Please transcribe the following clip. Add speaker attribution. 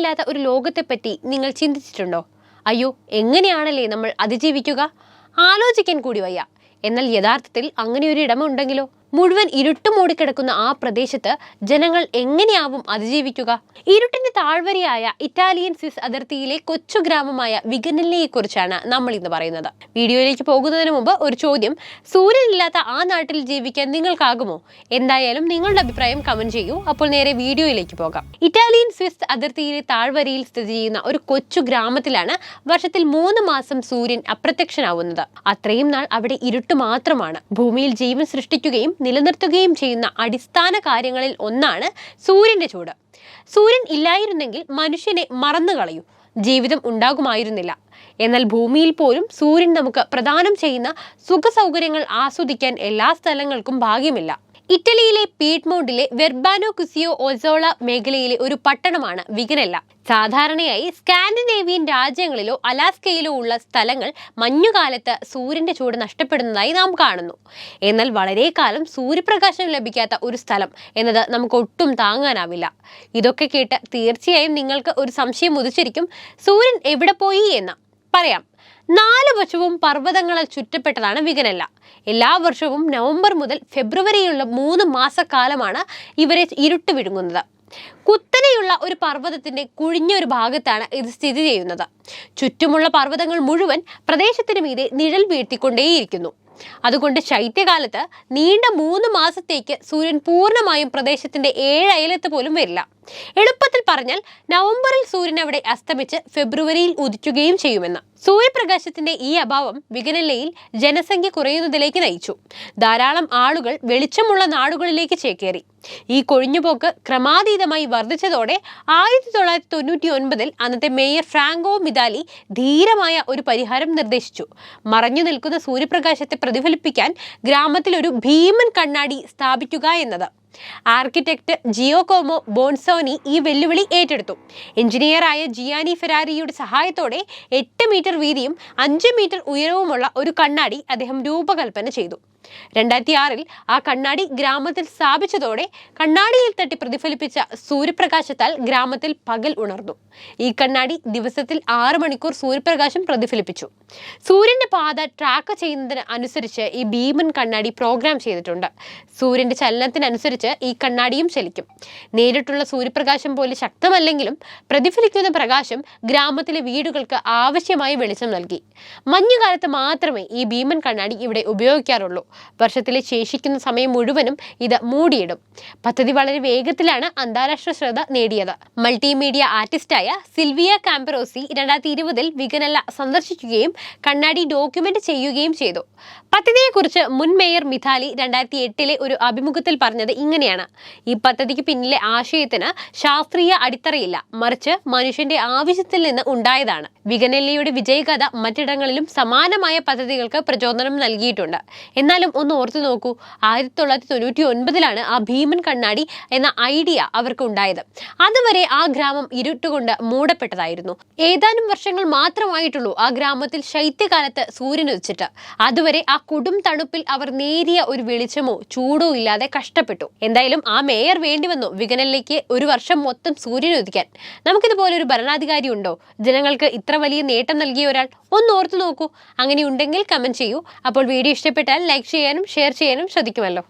Speaker 1: സൂര്യനില്ലാത്ത ഒരു ലോകത്തെപ്പറ്റി നിങ്ങൾ ചിന്തിച്ചിട്ടുണ്ടോ? അയ്യോ, എങ്ങനെയാണല്ലേ നമ്മൾ അതിജീവിക്കുക? ആലോചിക്കാൻ കൂടി വയ്യ. എന്നാൽ യഥാർത്ഥത്തിൽ അങ്ങനെ ഒരു ഇടമുണ്ടെങ്കിലോ? മുഴുവൻ ഇരുട്ട് മൂടിക്കിടക്കുന്ന ആ പ്രദേശത്ത് ജനങ്ങൾ എങ്ങനെയാവും അതിജീവിക്കുക? ഇരുട്ടിന്റെ താഴ്വരയായ ഇറ്റാലിയൻ സ്വിസ് അതിർത്തിയിലെ കൊച്ചു ഗ്രാമമായ വിഗനല്ലയെ കുറിച്ചാണ് നമ്മൾ ഇന്ന് പറയുന്നത്. വീഡിയോയിലേക്ക് പോകുന്നതിന് മുമ്പ് ഒരു ചോദ്യം: സൂര്യനില്ലാത്ത ആ നാട്ടിൽ ജീവിക്കാൻ നിങ്ങൾക്കാകുമോ? എന്തായാലും നിങ്ങളുടെ അഭിപ്രായം കമന്റ് ചെയ്യൂ. അപ്പോൾ നേരെ വീഡിയോയിലേക്ക് പോകാം. ഇറ്റാലിയൻ സ്വിസ് അതിർത്തിയിലെ താഴ്വരയിൽ സ്ഥിതി ചെയ്യുന്ന ഒരു കൊച്ചു ഗ്രാമത്തിലാണ് വർഷത്തിൽ 3 മാസം സൂര്യൻ അപ്രത്യക്ഷനാവുന്നത്. അത്രയും നാൾ അവിടെ ഇരുട്ട് മാത്രമാണ്. ഭൂമിയിൽ ജീവൻ സൃഷ്ടിക്കുകയും നിലനിർത്തുകയും ചെയ്യുന്ന അടിസ്ഥാന കാര്യങ്ങളിൽ ഒന്നാണ് സൂര്യന്റെ ചൂട്. സൂര്യൻ ഇല്ലായിരുന്നെങ്കിൽ മനുഷ്യനെ മറന്നുകളയൂ, ജീവിതം ഉണ്ടാകുമായിരുന്നില്ല. എന്നാൽ ഭൂമിയിൽ പോലും സൂര്യൻ നമുക്ക് പ്രദാനം ചെയ്യുന്ന സുഖ സൗകര്യങ്ങൾ ആസ്വദിക്കാൻ എല്ലാ സ്ഥലങ്ങൾക്കും ഭാഗ്യമില്ല. ഇറ്റലിയിലെ പീഡ്മോണ്ടിലെ വെർബാനോ കുസിയോ ഒസോള മേഖലയിലെ ഒരു പട്ടണമാണ് വിഗനല്ല. സാധാരണയായി സ്കാൻഡിനേവിയൻ രാജ്യങ്ങളിലോ അലാസ്കയിലോ ഉള്ള സ്ഥലങ്ങൾ മഞ്ഞുകാലത്ത് സൂര്യന്റെ ചൂട് നഷ്ടപ്പെടുന്നതായി നാം കാണുന്നു. എന്നാൽ വളരെ കാലം സൂര്യപ്രകാശം ലഭിക്കാത്ത ഒരു സ്ഥലം എന്നത് നമുക്ക് ഒട്ടും താങ്ങാനാവില്ല. ഇതൊക്കെ കേട്ട് തീർച്ചയായും നിങ്ങൾക്ക് ഒരു സംശയം ഉദിച്ചിരിക്കും: സൂര്യൻ എവിടെ പോയി എന്ന്. പറയാം. 4 വശവും പർവ്വതങ്ങളാൽ ചുറ്റപ്പെട്ടതാണ് വിഗനല്ല. എല്ലാ വർഷവും നവംബർ മുതൽ ഫെബ്രുവരിയുള്ള 3 മാസക്കാലമാണ് ഇവരെ ഇരുട്ട് വിഴുങ്ങുന്നത്. കുത്തനെയുള്ള ഒരു പർവ്വതത്തിന്റെ കുഴിഞ്ഞൊരു ഭാഗത്താണ് ഇത് സ്ഥിതി ചെയ്യുന്നത്. ചുറ്റുമുള്ള പർവ്വതങ്ങൾ മുഴുവൻ പ്രദേശത്തിന് മീതെ നിഴൽ വീഴ്ത്തിക്കൊണ്ടേയിരിക്കുന്നു. അതുകൊണ്ട് ശൈത്യകാലത്ത് നീണ്ട 3 മാസത്തേക്ക് സൂര്യൻ പൂർണ്ണമായും പ്രദേശത്തിന്റെ 7 അയലത്ത് പോലും വരില്ല. എളുപ്പത്തിൽ പറഞ്ഞാൽ നവംബറിൽ സൂര്യൻ അവിടെ അസ്തമിച്ച് ഫെബ്രുവരിയിൽ ഉദിക്കുകയും ചെയ്യുമെന്ന്. സൂര്യപ്രകാശത്തിന്റെ ഈ അഭാവം വിഗനല്ലയിൽ ജനസംഖ്യ കുറയുന്നതിലേക്ക് നയിച്ചു. ധാരാളം ആളുകൾ വെളിച്ചമുള്ള നാടുകളിലേക്ക് ചേക്കേറി. ഈ കൊഴിഞ്ഞുപോക്ക് ക്രമാതീതമായി വർദ്ധിച്ചതോടെ 1999 അന്നത്തെ മേയർ ഫ്രാങ്കോ മിതാലി ധീരമായ ഒരു പരിഹാരം നിർദ്ദേശിച്ചു: മറഞ്ഞു നിൽക്കുന്ന സൂര്യപ്രകാശത്തെ പ്രതിഫലിപ്പിക്കാൻ ഗ്രാമത്തിൽ ഒരു ഭീമൻ കണ്ണാടി സ്ഥാപിക്കുക എന്നത്. ആർക്കിടെക്ട് ജിയോകോമോ ബോൺസോനി ഈ വെല്ലുവിളി ഏറ്റെടുത്തു. എഞ്ചിനീയറായ ജിയാനി ഫെരാരിയുടെ സഹായത്തോടെ 8 മീറ്റർ വീതിയും 5 മീറ്റർ ഉയരവുമുള്ള ഒരു കണ്ണാടി അദ്ദേഹം രൂപകൽപ്പന ചെയ്തു. 2006 ആ കണ്ണാടി ഗ്രാമത്തിൽ സ്ഥാപിച്ചതോടെ കണ്ണാടിയിൽ തട്ടി പ്രതിഫലിപ്പിച്ച സൂര്യപ്രകാശത്താൽ ഗ്രാമത്തിൽ പകൽ ഉണർന്നു. ഈ കണ്ണാടി ദിവസത്തിൽ 6 മണിക്കൂർ സൂര്യപ്രകാശം പ്രതിഫലിപ്പിച്ചു. സൂര്യന്റെ പാത ട്രാക്ക് ചെയ്യുന്നതിന് അനുസരിച്ച് ഈ ഭീമൻ കണ്ണാടി പ്രോഗ്രാം ചെയ്തിട്ടുണ്ട്. സൂര്യന്റെ ചലനത്തിനനുസരിച്ച് ഈ കണ്ണാടിയും ചലിക്കും. നേരിട്ടുള്ള സൂര്യപ്രകാശം പോലെ ശക്തമല്ലെങ്കിലും പ്രതിഫലിക്കുന്ന പ്രകാശം ഗ്രാമത്തിലെ വീടുകൾക്ക് ആവശ്യമായ വെളിച്ചം നൽകി. മഞ്ഞുകാലത്ത് മാത്രമേ ഈ ഭീമൻ കണ്ണാടി ഇവിടെ ഉപയോഗിക്കാറുള്ളൂ. വർഷത്തിലെ ശേഷിക്കുന്ന സമയം മുഴുവനും ഇത് മൂടിയിടും. പദ്ധതി വളരെ വേഗത്തിലാണ് അന്താരാഷ്ട്ര ശ്രദ്ധ നേടിയത്. മൾട്ടിമീഡിയ ആർട്ടിസ്റ്റായ സിൽവിയ കാംപറോസി 2020 വിഗനല്ല സന്ദർശിക്കുകയും കണ്ണാടി ഡോക്യുമെന്റ് ചെയ്യുകയും ചെയ്തു. പദ്ധതിയെക്കുറിച്ച് മുൻ മേയർ മിതാലി 2008 ഒരു അഭിമുഖത്തിൽ പറഞ്ഞത് ഇങ്ങനെയാണ്: ഈ പദ്ധതിക്ക് പിന്നിലെ ആശയത്തിന് ശാസ്ത്രീയ അടിത്തറയില്ല, മറിച്ച് മനുഷ്യന്റെ ആവശ്യത്തിൽ നിന്ന് ഉണ്ടായതാണ്. വിഗനല്ലയുടെ വിജയകഥ മറ്റിടങ്ങളിലും സമാനമായ പദ്ധതികൾക്ക് പ്രചോദനം നൽകിയിട്ടുണ്ട്. എന്നാലും ഒന്ന് ഓർത്തു നോക്കൂ, 1999 ആ ഭീമൻ കണ്ണാടി എന്ന ഐഡിയ അവർക്ക് ഉണ്ടായത്. അതുവരെ ആ ഗ്രാമം ഇരുട്ടുകൊണ്ട് മൂടപ്പെട്ടതായിരുന്നു. ഏതാനും വർഷങ്ങൾ മാത്രമായിട്ടുള്ളൂ ആ ഗ്രാമത്തിൽ ശൈത്യകാലത്ത് സൂര്യൻ ഉദിച്ചിട്ട്. അതുവരെ ആ കൊടും തണുപ്പിൽ അവർ നേരിയ ഒരു വെളിച്ചമോ ചൂടോ ഇല്ലാതെ കഷ്ടപ്പെട്ടു. എന്തായാലും ആ മേയർ വേണ്ടിവന്നു വിഗനല്ലയ്ക്ക് ഒരു വർഷം മൊത്തം സൂര്യൻ ഉദിക്കാൻ. നമുക്കിതുപോലെ ഒരു ഭരണാധികാരി ഉണ്ടോ? ജനങ്ങൾക്ക് ഇത്ര വലിയ നേട്ടം നൽകിയ ഒരാൾ? ഒന്ന് ഓർത്തു നോക്കൂ. അങ്ങനെ ഉണ്ടെങ്കിൽ കമന്റ് ചെയ്യൂ. അപ്പോൾ വീഡിയോ ഇഷ്ടപ്പെട്ടാൽ ലൈക്ക് ചെയ്യാനും ഷെയർ ചെയ്യാനും ശ്രദ്ധിക്കുമല്ലോ.